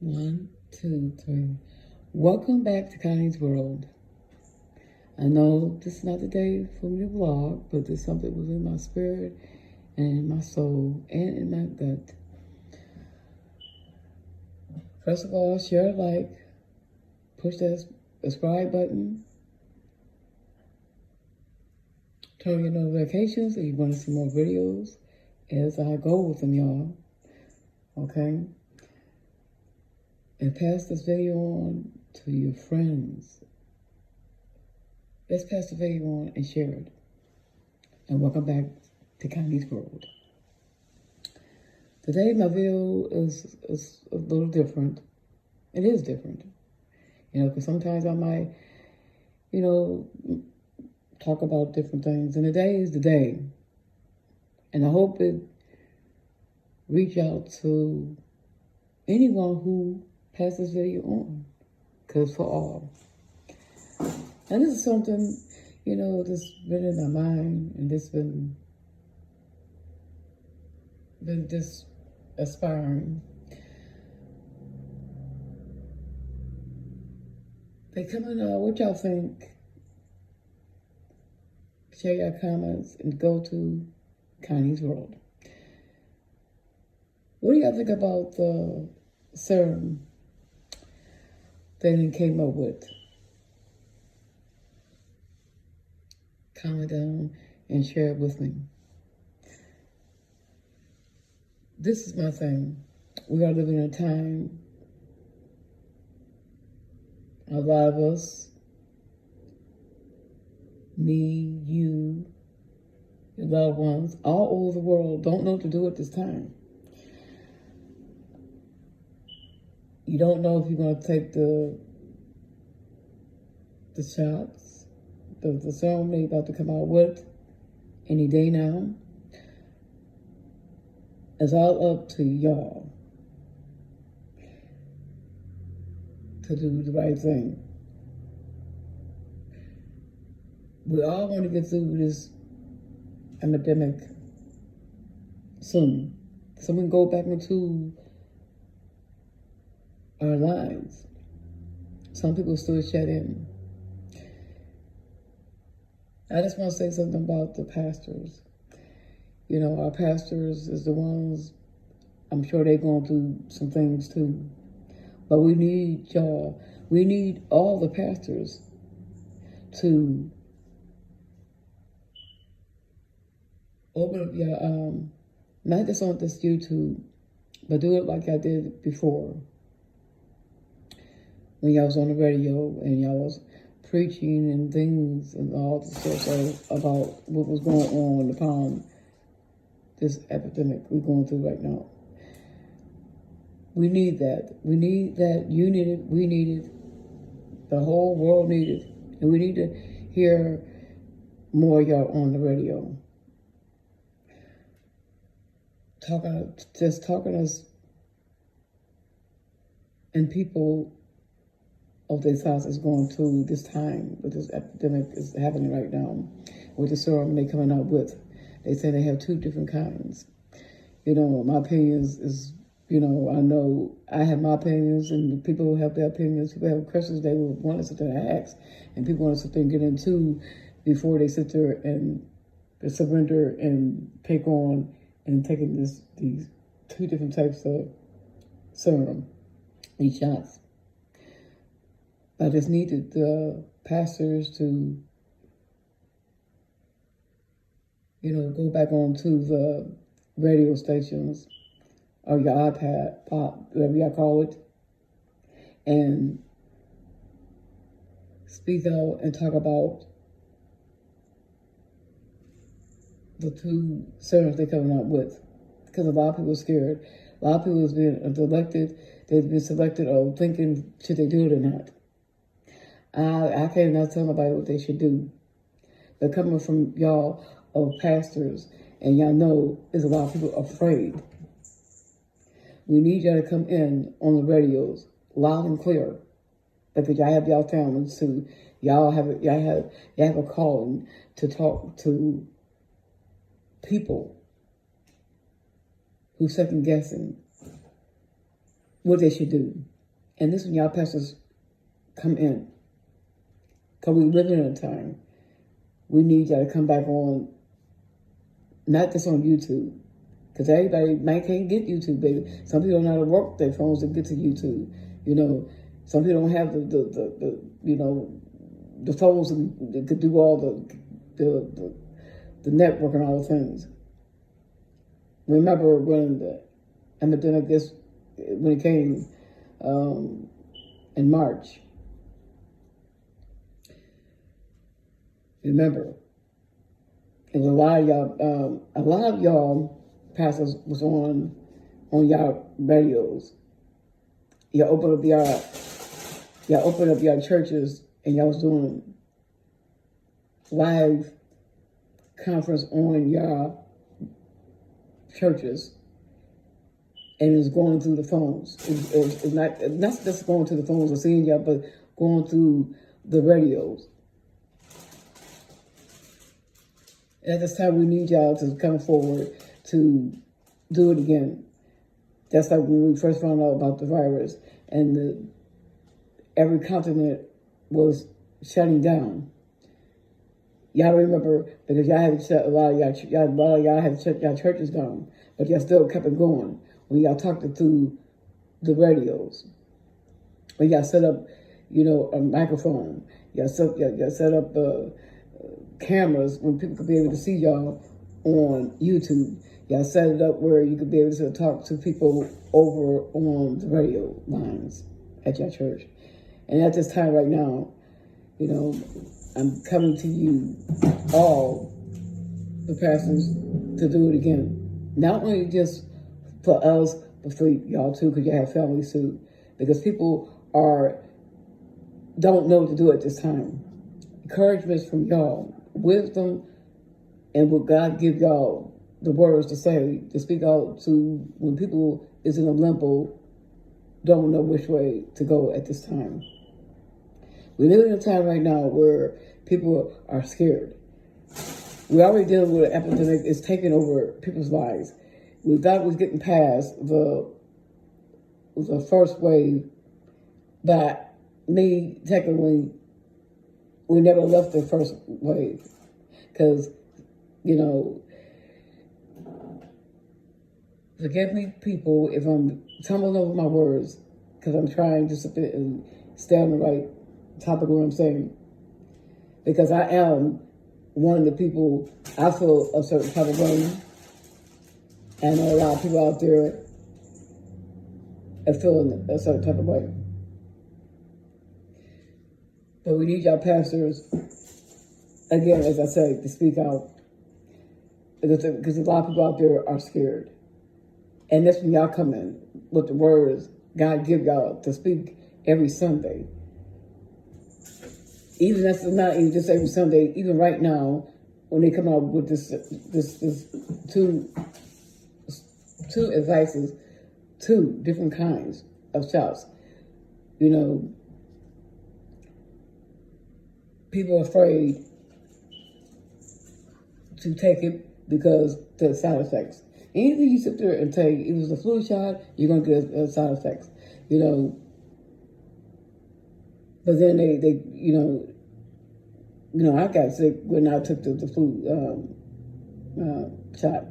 One, two, three. Welcome back to Connie's World. I know this is not the day for me to vlog, but there's something within my spirit and in my soul and in my gut. First of all, share a like, push that subscribe button, turn on your notifications if you want to see more videos as I go with them, y'all. Okay? And pass this video on to your friends. Let's pass the video on and share it. And welcome back to Connie's World. Today my video is a little different. It is different. Because sometimes I might, talk about different things. And today is the day. And I hope it reach out to anyone who pass this video on. Because for all. And this is something, that's been in my mind and this been just aspiring. They coming out, what y'all think? Share your comments and go to Connie's World. What do y'all think about the serum they came up with? Comment down and share it with me. This is my thing. We are living in a time, a lot of us, me, you, your loved ones, all over the world don't know what to do at this time. You don't know if you're going to take the shots, the serum they about to come out with any day now. It's all up to y'all to do the right thing. We all want to get through this epidemic soon, so we can go back into our lives. Some people still shut in. I just want to say something about the pastors. Our pastors is the ones, I'm sure they're going through some things too. But we need y'all. We need all the pastors to open up your, not just on this YouTube, but do it like I did before. When y'all was on the radio and y'all was preaching and things and all the stuff about what was going on upon this epidemic we're going through right now. We need that. We need that. You need it. We need it. The whole world needs it. And we need to hear more of y'all on the radio. Talking us and people of this house is going through this time with this epidemic is happening right now with the serum they coming out with. They say they have two different kinds. My opinions is, I know I have my opinions and people have their opinions. People have questions they will want to sit there and ask, and people want to sit there and get into before they sit there and surrender and take on and taking these two different types of serum, these shots. I just needed the pastors to, go back onto the radio stations or your iPad, pop, whatever y'all call it, and speak out and talk about the two sermons they're coming out with. Because a lot of people are scared. A lot of people have been elected, they've been selected or thinking, should they do it or not? I can't not tell nobody what they should do. They're coming from y'all of pastors, and y'all know there's a lot of people afraid. We need y'all to come in on the radios, loud and clear, because y'all have y'all families too. Y'all have a calling to talk to people who second guessing what they should do. And this when y'all pastors come in. Because we live in a time, we need y'all to come back on, not just on YouTube. Because everybody might can't get YouTube, baby. Some people don't know how to work their phones to get to YouTube. You know, some people don't have the the phones that could do all the network and all the things. Remember when the epidemic when it came in March. Remember, it was a lot of y'all pastors was on y'all radios. Y'all open up y'all churches and y'all was doing live conference on y'all churches, and it's going through the phones. It's not just going to the phones or seeing y'all, but going through the radios. And at this time, we need y'all to come forward to do it again. That's like when we first found out about the virus, and every continent was shutting down. Y'all remember, because y'all had to shut a lot of y'all had to shut y'all churches down, but y'all still kept it going when y'all talked it through the radios. When y'all set up, a microphone, y'all set up cameras when people could be able to see y'all on YouTube. Y'all set it up where you could be able to talk to people over on the radio lines at your church. And at this time right now, I'm coming to you, all the pastors, to do it again. Not only just for us, but for y'all too, because you have families too. Because people don't know what to do at this time. Encouragement from y'all, wisdom, and what God give y'all the words to say, to speak out to when people is in a limbo, don't know which way to go at this time. We live in a time right now where people are scared. We're already dealing with an epidemic. It's taking over people's lives. We thought we was getting past the first wave, but technically, we never left the first wave. Because, forgive me, people, if I'm tumbling over my words, because I'm trying to sit and stay on the right topic of what I'm saying. Because I am one of the people, I feel a certain type of way. And a lot of people out there are feeling a certain type of way. But we need y'all pastors, again, as I said, to speak out. Because a lot of people out there are scared. And that's when y'all come in with the words God give y'all to speak every Sunday. Even that's not even just every Sunday, even right now, when they come out with this two advices, two different kinds of shouts. People are afraid to take it because the side effects. Anything you sit there and take, if it's a flu shot, you're going to get side effects, But then they I got sick when I took the flu shot.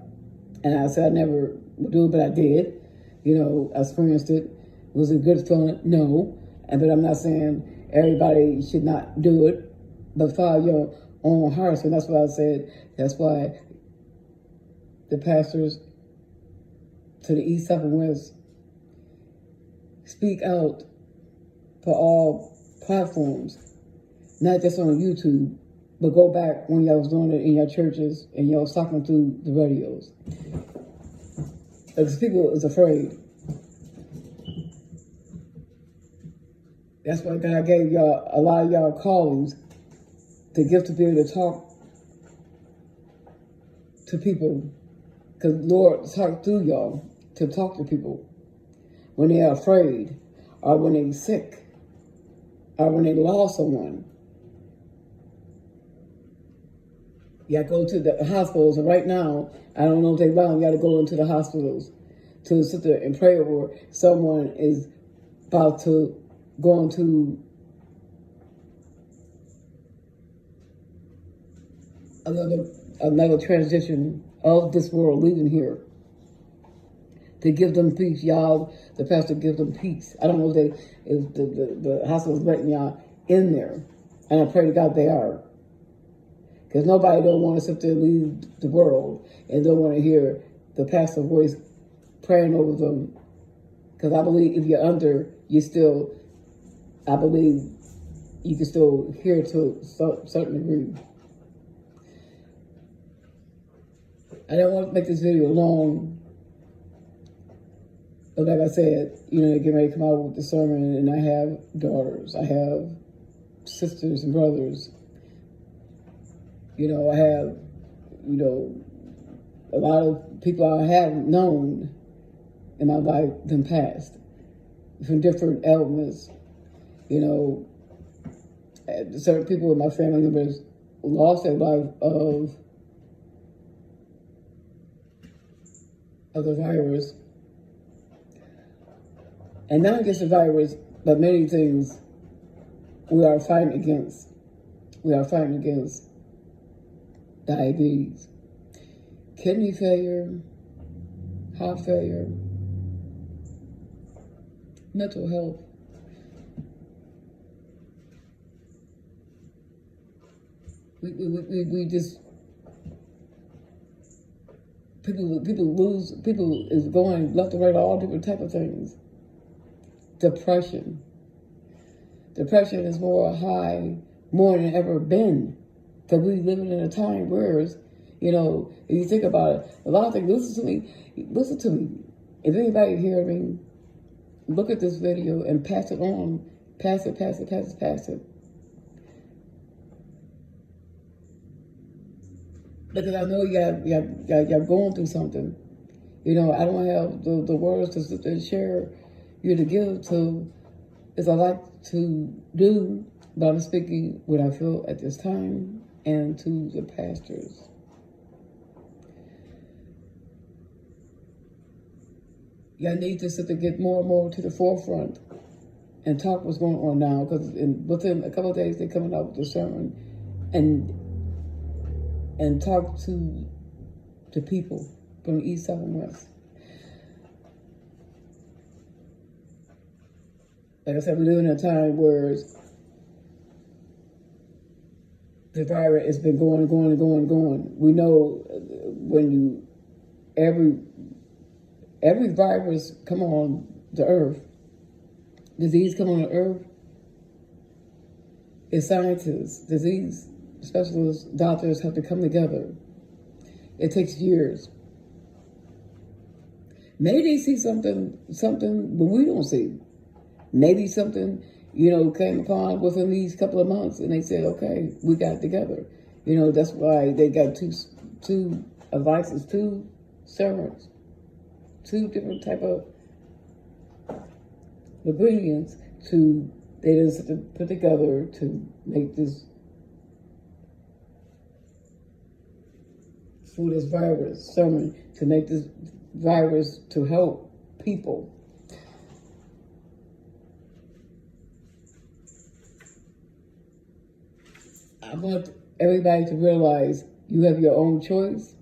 And I said I never would do it, but I did. I experienced it. Was it a good feeling? No. But I'm not saying everybody should not do it, but follow your own hearts. And that's what I said. That's why the pastors to the east, south, and west speak out for all platforms, not just on YouTube, but go back when y'all was doing it in your churches and y'all was talking through the radios. Because people is afraid. That's why God gave y'all a lot of y'all callings, the gift to be able to talk to people. Because Lord talk through y'all to talk to people when they are afraid, or when they're sick, or when they lost someone. Y'all go to the hospitals, and right now, I don't know if they're allowing y'all to go into the hospitals to sit there and pray over someone is about to go into another transition of this world, leaving here, to give them peace. Y'all, the pastor give them peace. I don't know if the hospital is letting y'all in there, and I pray to God they are, because nobody don't want to sit there and leave the world and don't want to hear the pastor's voice praying over them. Because I believe if you're under, I believe you can still hear to a certain degree. I don't want to make this video long, but like I said, they're getting ready to come out with the sermon, and I have daughters, I have sisters and brothers. I have, a lot of people I have known in my life than past, from different elements. Certain people in my family members lost their life of the virus. And not just the virus, but many things we are fighting against. We are fighting against diabetes, kidney failure, heart failure, mental health. We just, people is going left and right, all different type of things. Depression is more than ever been, because we living in a time where, if you think about it, a lot of things. Listen to me. If anybody hear me, look at this video and pass it on. Pass it. Because I know you're going through something. I don't have the words to sit there and share, to give to, as I like to do, but I'm speaking what I feel at this time, and to the pastors. Y'all need to sit to get more and more to the forefront and talk what's going on now, because within a couple of days they're coming out with the sermon and talk to people from the east, south, and west. Like I said, we live in a time where the virus has been going. We know when every virus come on the earth, disease come on the earth, is scientists, disease specialists, doctors have to come together. It takes years. Maybe they see something, but we don't see. Maybe something, came upon within these couple of months, and they said, okay, we got it together. That's why they got two advices, two sermons, two different type of ingredients they just put together to make this, for this virus sermon, to make this virus to help people. I want everybody to realize you have your own choice.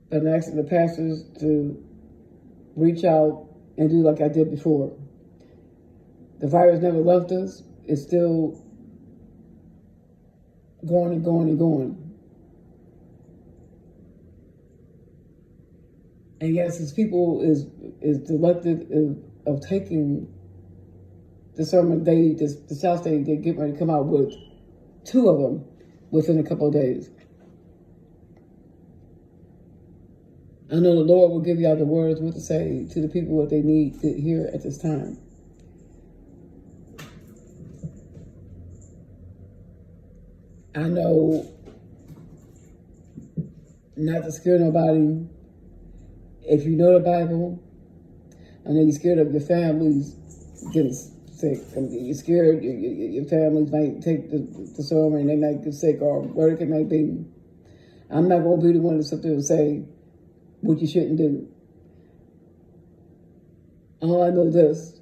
But I'm asking the pastors to reach out and do like I did before. The virus never left us. It's still going. And yes, his people is elected of taking the sermon. The South State, they get ready to come out with 2 of them within a couple of days. I know the Lord will give y'all the words what to say to the people what they need to hear at this time. I know not to scare nobody. If you know the Bible, I know you're scared of your families getting sick. You're scared your families might take the sermon and they might get sick, or whatever it might be. I'm not going to be the one to sit there and say what you shouldn't do. All I know this,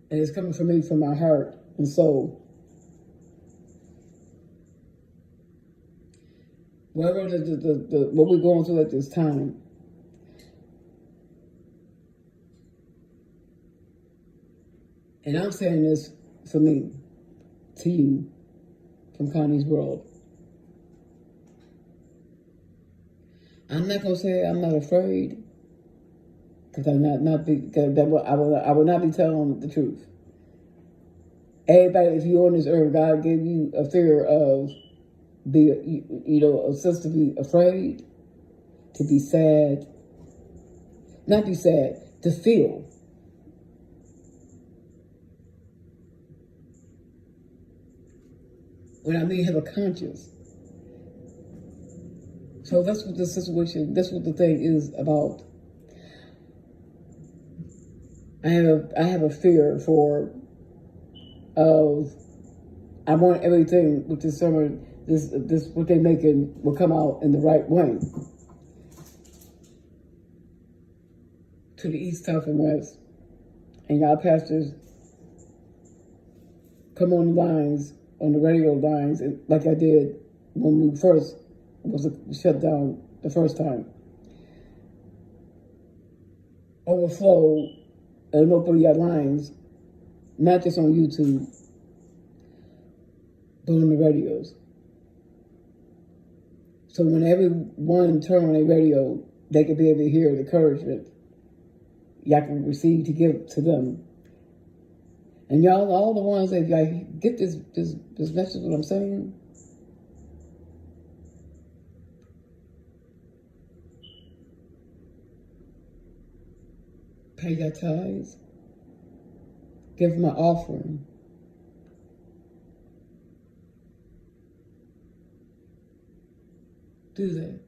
and it's coming from me, from my heart and soul. Whatever what we're going through at this time, and I'm saying this for me, to you, from Connie's World. I'm not gonna say I'm not afraid, because I'm not be, cause I will not be telling the truth. Everybody, if you're on this earth, God gave you a fear of a sense to be afraid, to be sad, not be sad, to feel. When I mean have a conscience. So that's what the situation, that's what the thing is about. I have a fear for I want everything with this summer, this what they making will come out in the right way. To the east, south, and west. And y'all pastors come on the lines, on the radio lines, like I did when we first was shut down the first time. Overflow and open your lines, not just on YouTube, but on the radios. So when everyone turn on their radio, they can be able to hear the encouragement y'all can receive to give to them. And y'all, all the ones that like get this message, what I'm saying. Pay your tithes. Give my offering. Do that.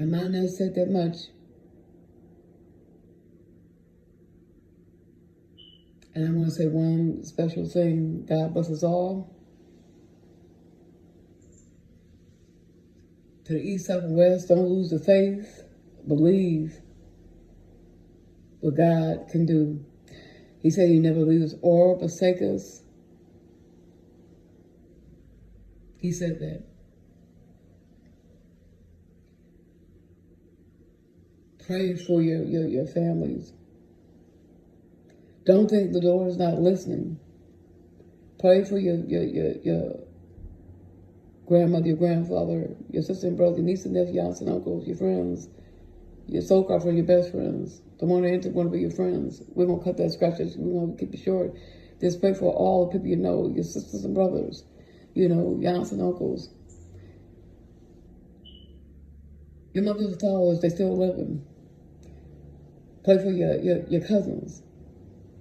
I might not have said that much. And I want to say one special thing. God bless us all. To the east, south, and west, don't lose the faith. Believe what God can do. He said he never leaves us or forsake us. He said that. Pray for your families. Don't think the Lord is not listening. Pray for your grandmother, your grandfather, your sister and brother, your niece and nephew, aunts and uncles, your friends, your so-called friends, your best friends, the one that want to be your friends. We're going to cut that, scratch that, we're going to keep it short. Just pray for all the people you know, your sisters and brothers, your aunts and uncles. Your mothers are tall, they still living. Pray for your cousins.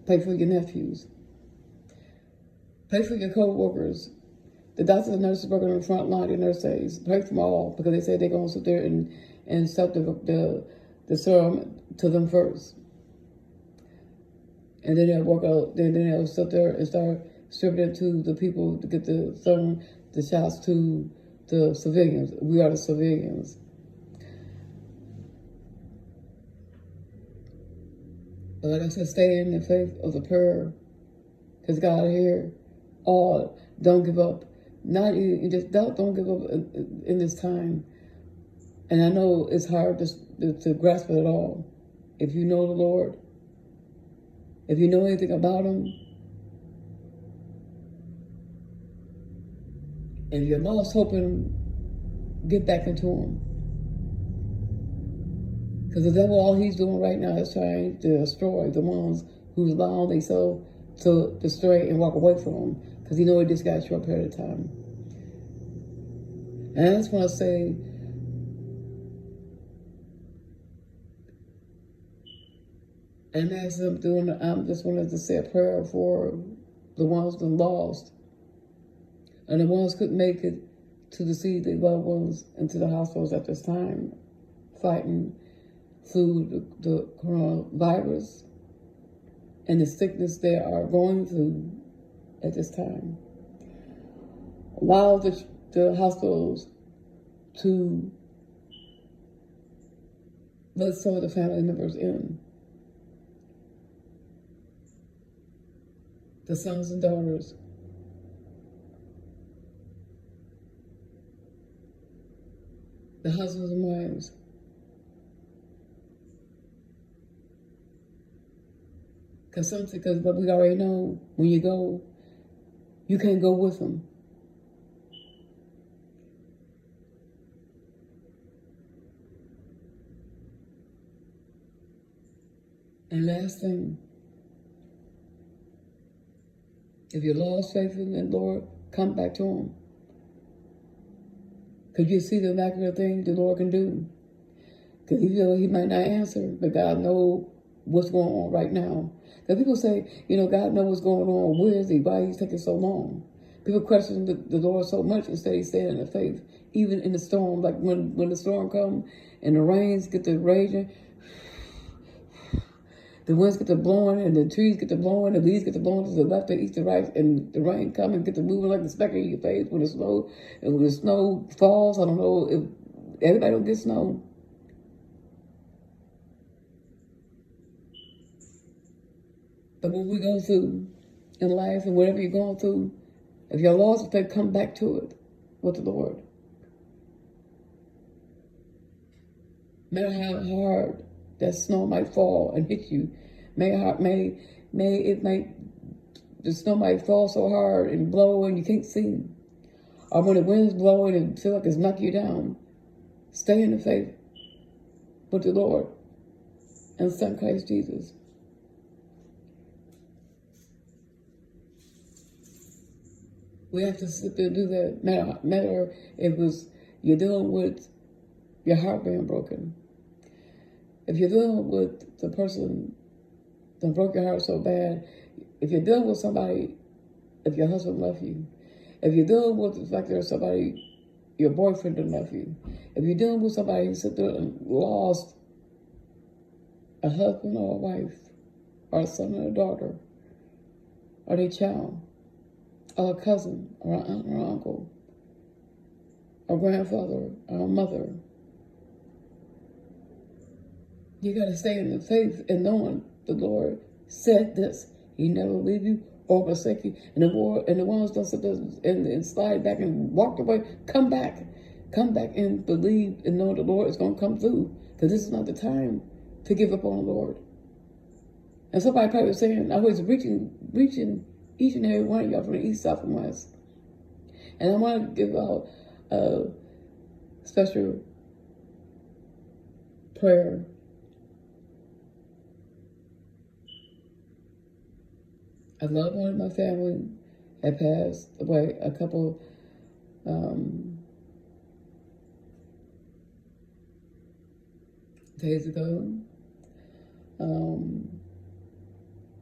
Pray for your nephews. Pray for your co-workers. The doctors and nurses working on the front line, the nurses. Pray for them all, because they say they're going to sit there and stuff the serum to them first. And then they'll work out, then they'll sit there and start distributing to the people to get the serum, the shots to the civilians. We are the civilians. But like I said, stay in the faith of the prayer, because God here, all, don't give up. Not even, just don't give up in this time. And I know it's hard to grasp it all. If you know the Lord, if you know anything about Him, and you're lost hope in Him, get back into Him. Because the devil, all he's doing right now is trying to destroy the ones who's allowing themselves to destroy and walk away from Him. Because he knows he just got a short period of time. And I just want to say, and as I'm doing, I just wanted to say a prayer for the ones that lost, and the ones couldn't make it to the see their loved ones into the hospitals at this time, fighting through the coronavirus and the sickness they are going through at this time. Allow the hospitals to let some of the family members in. The sons and daughters. The husbands and wives. Because what we already know, when you go, you can't go with them. And last thing, if you lost faith in the Lord, come back to Him. Because you see the miraculous thing the Lord can do. Because even though He might not answer, but God knows what's going on right now. Because people say, God knows what's going on. Where is He? Why is He taking so long? People question the Lord so much instead of staying in the faith. Even in the storm, like when the storm comes and the rains get to raging, the winds get to blowing and the trees get to blowing, the leaves get to blowing to the left, the east, the right, and the rain comes and get to moving like the speck in your face when the snow falls. I don't know if everybody don't get snow. But what we go through in life and whatever you're going through, if you're lost, faith, come back to it with the Lord. No matter how hard that snow might fall and hit you, the snow might fall so hard and blow and you can't see. Or when the wind's blowing and feel like it's knocking you down, stay in the faith with the Lord and Son Christ Jesus. We have to sit there and do that. Matter if you're dealing with your heart being broken. If you're dealing with the person that broke your heart so bad, if you're dealing with somebody, if your husband left you, if you're dealing with the fact there's somebody, your boyfriend didn't left you, if you're dealing with somebody who sit there and lost a husband or a wife, or a son or a daughter, or their child, or a cousin, or an aunt or uncle, or grandfather, or a mother, you got to stay in the faith and knowing the Lord said this. He never leave you or forsake you. And the ones that sit there and slide back and walk away, come back. Come back and believe and know the Lord is going to come through. Because this is not the time to give up on the Lord. And somebody probably was saying, I was reaching each and every one of y'all from the east, south, and west. And I want to give out a special prayer. A loved one in my family had passed away a couple days ago. And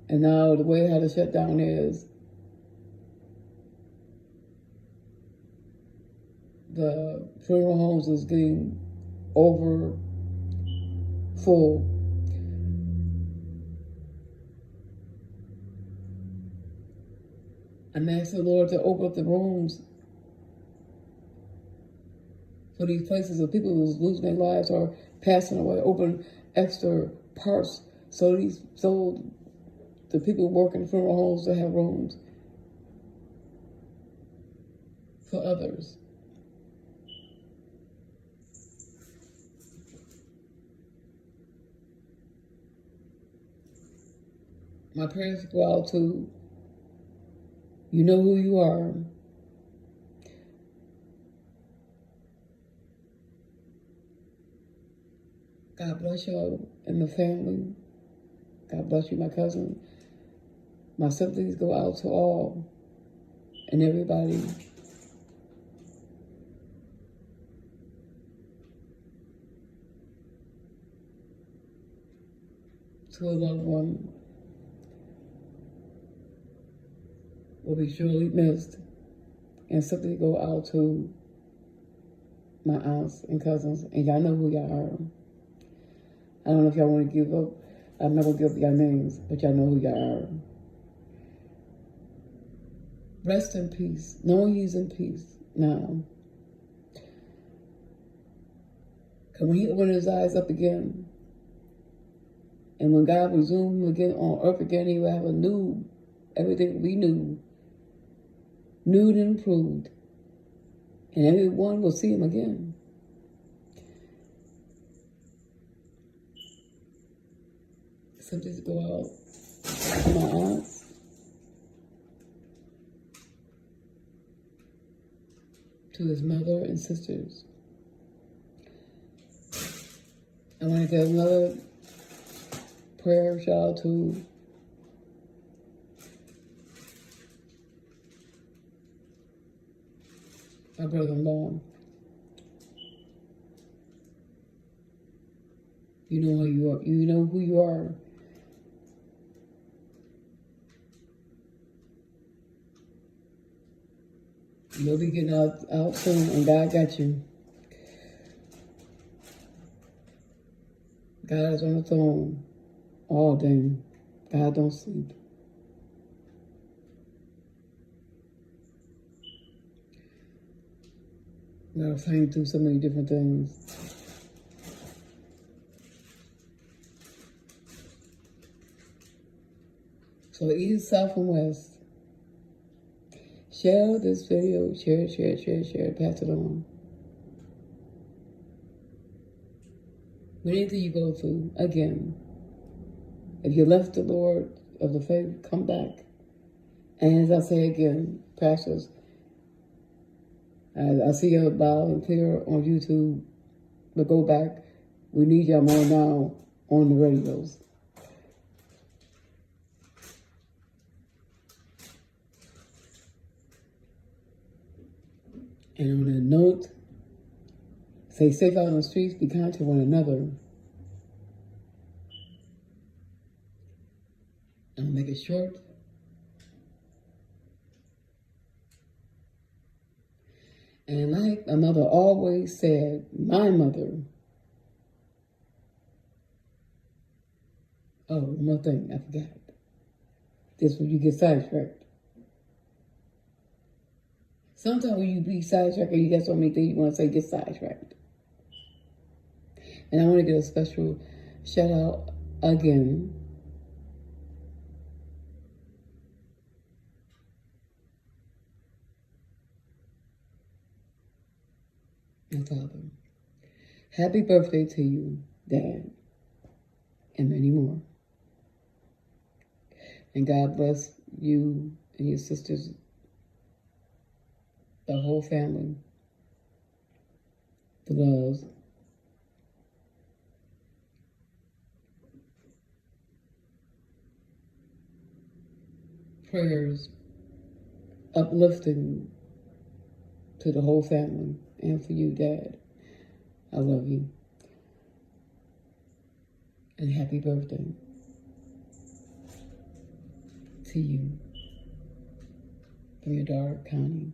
now the way how the shutdown is, the funeral homes is getting over full. I'm asking the Lord to open up the rooms for these places of people who's losing their lives or passing away. Open extra parts so the people working in funeral homes to have rooms for others. My prayers go out to you know who you are. God bless y'all and the family. God bless you, my cousin. My sympathies go out to all and everybody. To a loved one will be surely missed. And sympathy go out to my aunts and cousins. And y'all know who y'all are. I don't know if y'all want to give up. I'm not going to give up y'all names, but y'all know who y'all are. Rest in peace, knowing he's in peace now. Because when he opened his eyes up again, and when God resumed him again on earth again, he will have a new, everything we knew, new and improved. And everyone will see him again. So just go out to my aunts. To his mother and sisters. I want to give another prayer shout out to my brother-in-law. You know who you are. You know who you are. You'll be getting out soon, and God got you. God is on the throne all day. God don't sleep. We gotta find through so many different things. So east, south, and west. Share this video. Share it. Pass it on. With anything you go through, again, if you left the Lord of the faith, come back. And as I say again, pastors, I see you loud and clear on YouTube, but go back. We need y'all more now on the radios. And on that note, stay safe out on the streets, be kind to one another. I'll make it short. And like my mother always said, my mother, oh, one more thing, I forgot. This when you get sidetracked. Sometimes when you be sidetracked, you got so many things you want to say, get sidetracked. And I want to give a special shout out again my father. Happy birthday to you, Dad, and many more. And God bless you and your sisters, the whole family, the loves. Prayers, uplifting to the whole family and for you, Dad. I love you. And happy birthday to you from your daughter, Connie.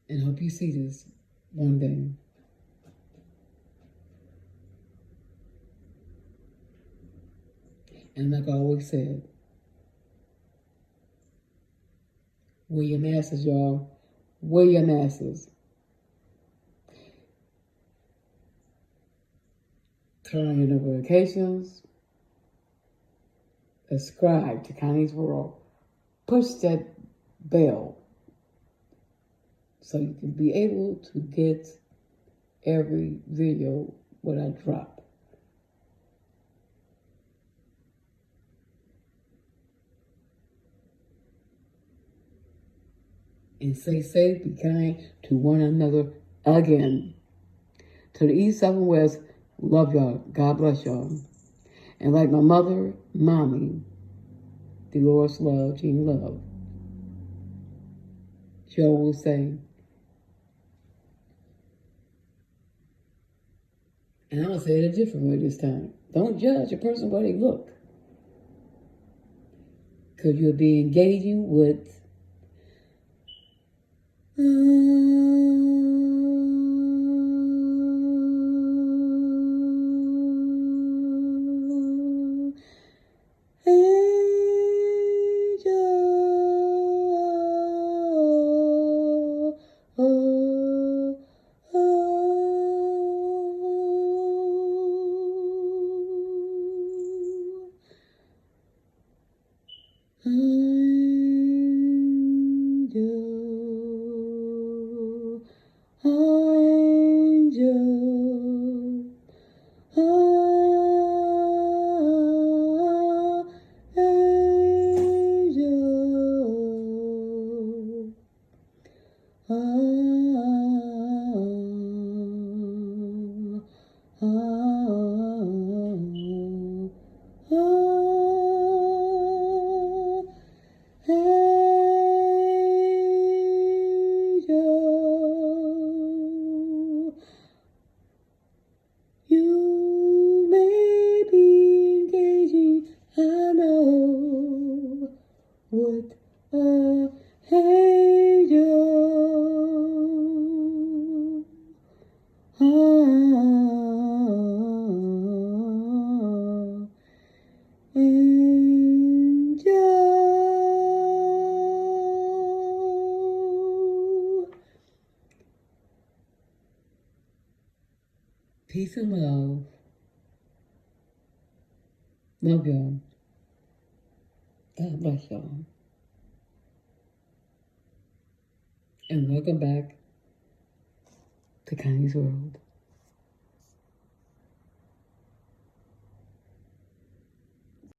And hope you see this one day. And like I always said, wear your masks, y'all. Wear your masks. Turn on your notifications. Subscribe to Connie's World. Push that bell so you can be able to get every video what I drop. And stay safe, be kind to one another again. To the east, south, and west, love y'all. God bless y'all. And like my mother, Mommy, Dolores Love, Jean Love, she always say, and I'm going to say it a different way this time. Don't judge a person by they look. Because you'll be engaging with angels. Angel. Peace and love. Love y'all. God bless y'all. And welcome back to Connie's World.